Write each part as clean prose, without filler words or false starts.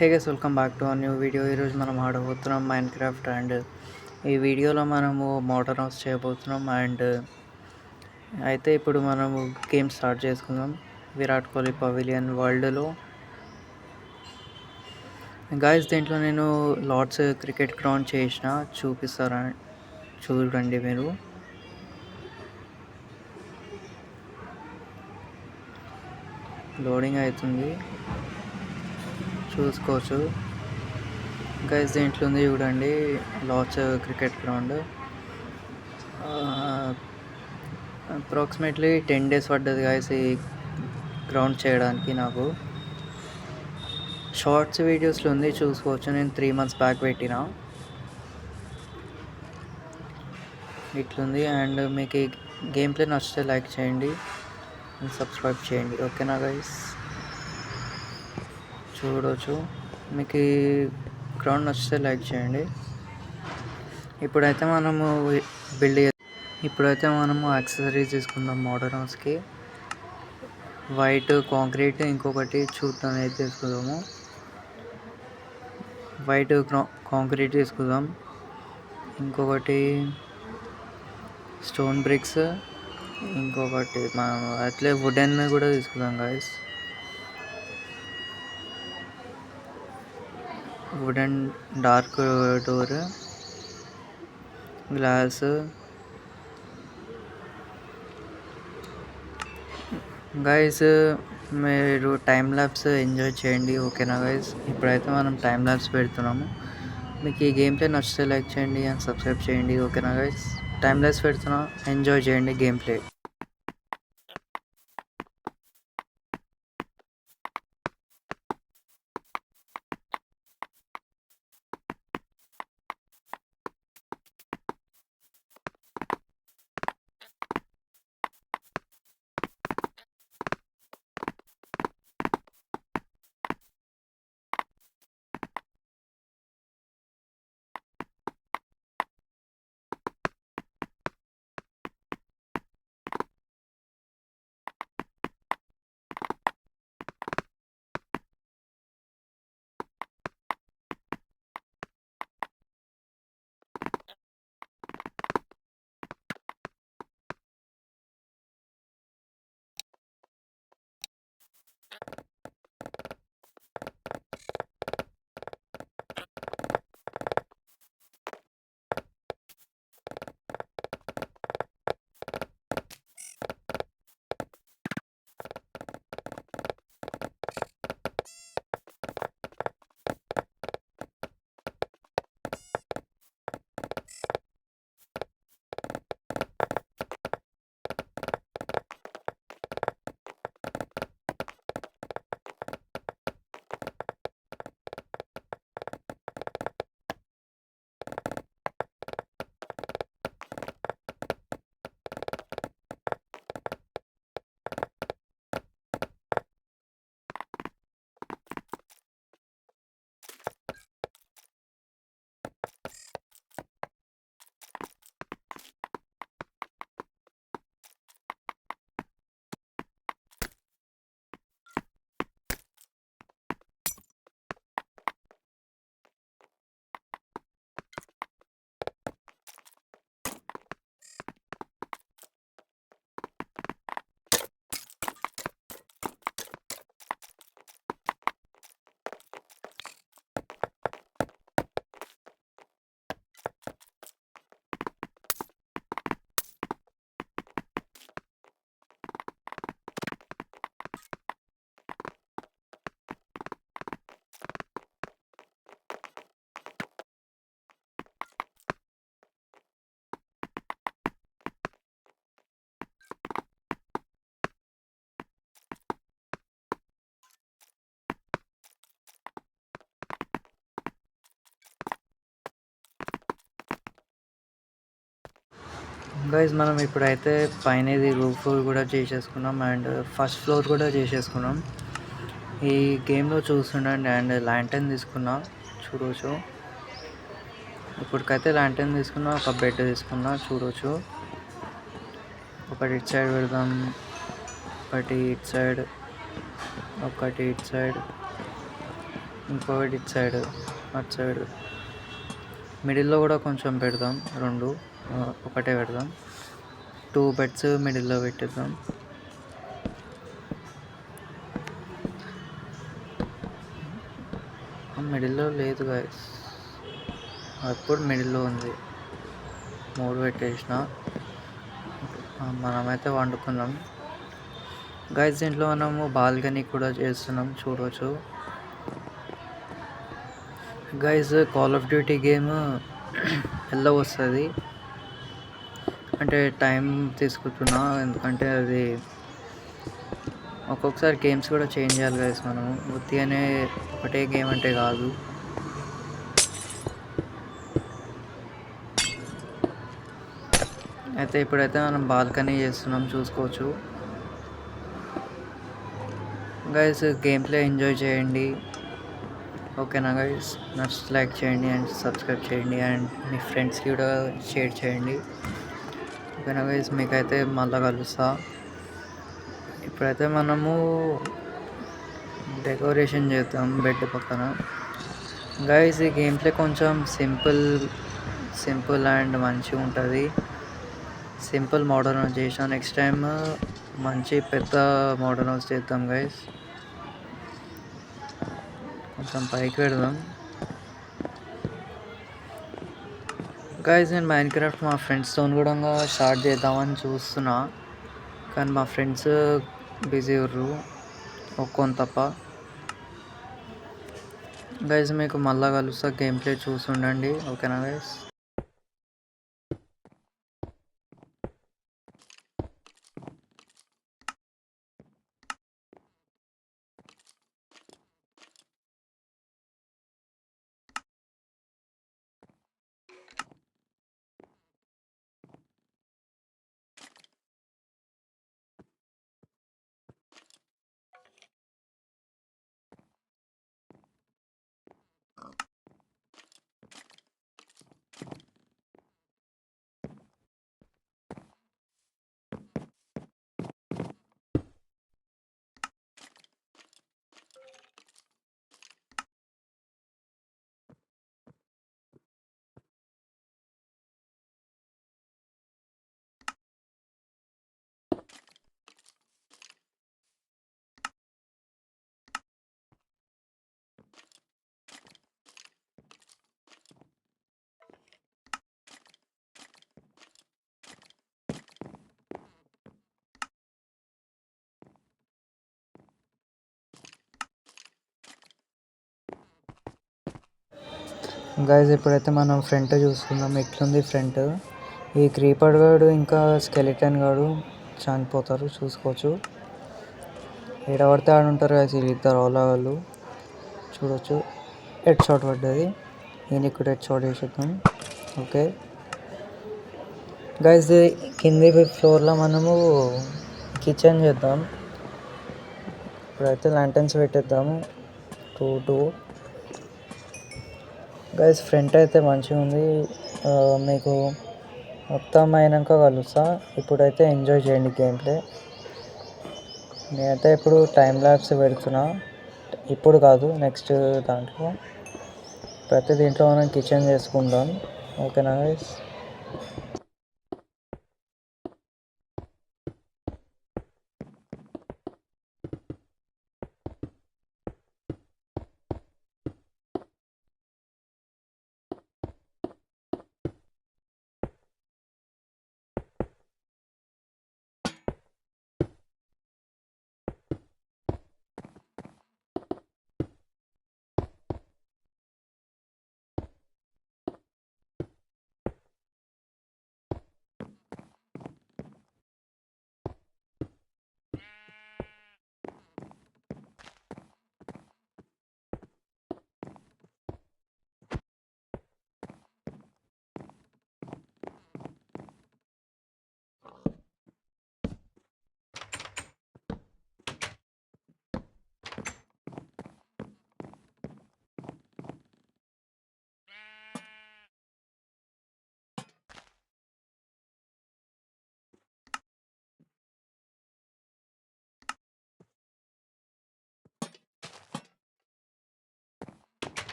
Hey guys, welcome back to new video. ఈరోజు మనం ఆడబోతున్నాం mine craft. And ఈ వీడియోలో మనము మోటార్ హౌస్ చేయబోతున్నాం. అండ్ అయితే ఇప్పుడు మనము గేమ్ స్టార్ట్ చేసుకుందాం. విరాట్ కోహ్లీ పవిలియన్ వరల్డ్లో గాయస్, దీంట్లో నేను లార్డ్స్ క్రికెట్ గ్రౌండ్ చేసిన చూపిస్తారా, చూడండి. మీరు లోడింగ్ అవుతుంది, చూసుకోవచ్చు. గైస్, దీంట్లో ఉంది చూడండి, Lord's cricket ground. Approximately 10 days పడ్డది గైస్ ఈ గ్రౌండ్ చేయడానికి. నాకు షార్ట్స్ వీడియోస్లో ఉంది, చూసుకోవచ్చు. నేను 3 months బ్యాక్ పెట్టిన ఇట్లుంది. అండ్ మీకు ఈ గేమ్ ప్లే నచ్చితే లైక్ చేయండి అండ్ సబ్స్క్రైబ్ చేయండి, ఓకేనా గైస్? చూడవచ్చు. మీకు ఈ గ్రౌండ్ నచ్చితే లైక్ చేయండి. ఇప్పుడైతే మనము యాక్సెసరీస్ తీసుకుందాం మోడర్న్ హౌస్కి. వైట్ కాంక్రీట్, ఇంకొకటి చూద్దాం ఏది తీసుకుందాము. వైట్ కాంక్రీట్ తీసుకుందాం, ఇంకొకటి స్టోన్ బ్రిక్స్, ఇంకొకటి మనం అట్లే వుడెన్ కూడా తీసుకుందాం guys. Wooden dark door, glass. Guys, మీరు టైం ల్యాబ్స్ ఎంజాయ్ చేయండి, ఓకేనా గైస్? ఇప్పుడైతే మనం టైం ల్యాబ్స్ పెడుతున్నాము. మీకు ఈ గేమ్ ప్లే నచ్చితే లైక్ చేయండి అండ్ సబ్స్క్రైబ్ చేయండి, ఓకేనా గైస్? టైం ల్యాబ్స్ పెడుతున్నా, ఎంజాయ్ చేయండి గేమ్ ప్లే. గైస్, మనం ఇప్పుడైతే పైన ఇది రూఫ్ కూడా చేసేసుకున్నాం అండ్ ఫస్ట్ ఫ్లోర్ కూడా చేసేసుకున్నాం. ఈ గేమ్లో చూస్తుండండి. అండ్ ల్యాంటర్న్ తీసుకున్నా, చూడవచ్చు. ఇప్పటికైతే ల్యాంటర్న్ తీసుకున్నా, ఒక బెడ్ తీసుకున్నా, చూడవచ్చు. ఒకటి ఇటు సైడ్ పెడదాం, ఒకటి ఇటు సైడ్, ఒకటి ఇటు సైడ్. ఇంకొకటి ఇటు సైడ్, అటు సైడ్ మిడిల్లో కూడా కొంచెం పెడదాం. రెండు ఒకటే పెడదాం. 2 బెడ్స్ మిడిల్లో పెట్టేద్దాం. మిడిల్లో లేదు గైస్, అప్పుడు మిడిల్లో ఉంది. 3 పెట్టేసిన. మనమైతే వండుకున్నాం గైస్. దీంట్లో మనము బాల్కనీ కూడా చేస్తున్నాం, చూడవచ్చు guys. Call of duty game ఎలా వస్తుంది అంటే టైం తీసుకుంటున్నా, ఎందుకంటే అది ఒక్కొక్కసారి గేమ్స్ కూడా చేంజ్ చేయాలి గైస్. మనము ఉత్తిగానే ఒకటే గేమ్ అంటే కాదు. అయితే ఇప్పుడైతే మనం బాల్కనీ చేస్తున్నాం, చూసుకోవచ్చు గైస్. గేమ్ ప్లే ఎంజాయ్ చేయండి, ఓకేనా గైస్. నచ్చితే లైక్ చేయండి అండ్ సబ్స్క్రైబ్ చేయండి అండ్ మీ ఫ్రెండ్స్కి కూడా షేర్ చేయండి, ఓకేనా గైస్. మీకైతే మళ్ళీ కలుస్తా. ఇప్పుడైతే మనము డెకరేషన్ చేద్దాం బెడ్ పక్కన గైస్. ఈ గేమ్ ప్లే కొంచెం సింపుల్ అండ్ మంచిగా ఉంటుంది. సింపుల్ మోడర్న్ హౌస్ చేసిన, నెక్స్ట్ టైం మంచి పెద్ద మోడర్న్ హౌస్ చేద్దాం గైస్. కొంచెం పైకి పెడదాం గైస్. నేను మైన్క్రాఫ్ట్ మా ఫ్రెండ్స్తో కూడా స్టార్ట్ చేద్దామని చూస్తున్నా, కానీ మా ఫ్రెండ్స్ బిజీ ఉర్రు ఒక్కొని తప్ప గైస్. మీకు మళ్ళా కలుస్తా, గేమ్ ప్లే చూసి ఉండండి, ఓకేనా గైస్. గైస్ ఇప్పుడైతే మనం ఫ్రంట్ చూస్తున్నాం, ఎట్లుంది ఫ్రంట్. ఈ క్రీపర్ గాడు ఇంకా స్కెలిటన్ గాడు చనిపోతారు, చూసుకోవచ్చు. ఏడబడితే ఆడు ఉంటారు గైస్, వీళ్ళిద్దరు వాళ్ళు చూడవచ్చు. హెడ్ షాట్ పడ్డది, నేను ఇక్కడ హెడ్ షాట్ వేసేద్దాం, ఓకే గైస్. కింది ఫ్లోర్లో మనము కిచెన్ చేద్దాం. ఇప్పుడైతే ల్యాంటర్న్స్ పెట్టేద్దాము, 2 గైస్. ఫ్రంట్ అయితే మంచిగా ఉంది, మీకు మొత్తం అయినాక కలుస్తా. ఇప్పుడైతే ఎంజాయ్ చేయండి గేమ్ ప్లే. నేనైతే ఇప్పుడు టైం ల్యాబ్స్ పెడుతున్నా, ఇప్పుడు కాదు నెక్స్ట్ దాంట్లో. ప్రతి దీంట్లో మనం కిచెన్ చేసుకుందాం, ఓకేనా గైస్.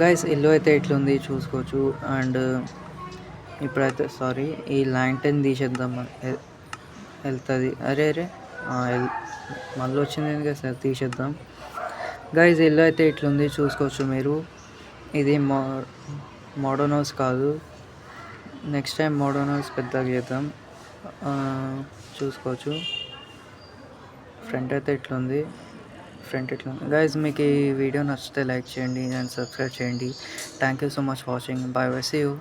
గైస్ ఇల్లు అయితే ఎట్లుంది చూసుకోవచ్చు. అండ్ ఇప్పుడైతే సారీ ఈ ల్యాంటర్న్ తీసేద్దాం. వెళ్తుంది అరే అరే మళ్ళీ వచ్చింది కదా సార్, తీసేద్దాం. గైస్ ఇల్లు అయితే ఇట్లుంది చూసుకోవచ్చు మీరు. ఇది మోడర్న్ హౌస్ కాదు, నెక్స్ట్ టైం మోడర్న్ హౌస్ పెద్దగా చేద్దాం. చూసుకోవచ్చు ఫ్రంట్ అయితే ఇట్లుంది. గైస్ మీకు ఈ వీడియో నచ్చితే లైక్ చేయండి అండ్ సబ్స్క్రైబ్ చేయండి. Thank you so much watching. Bye bye, see you.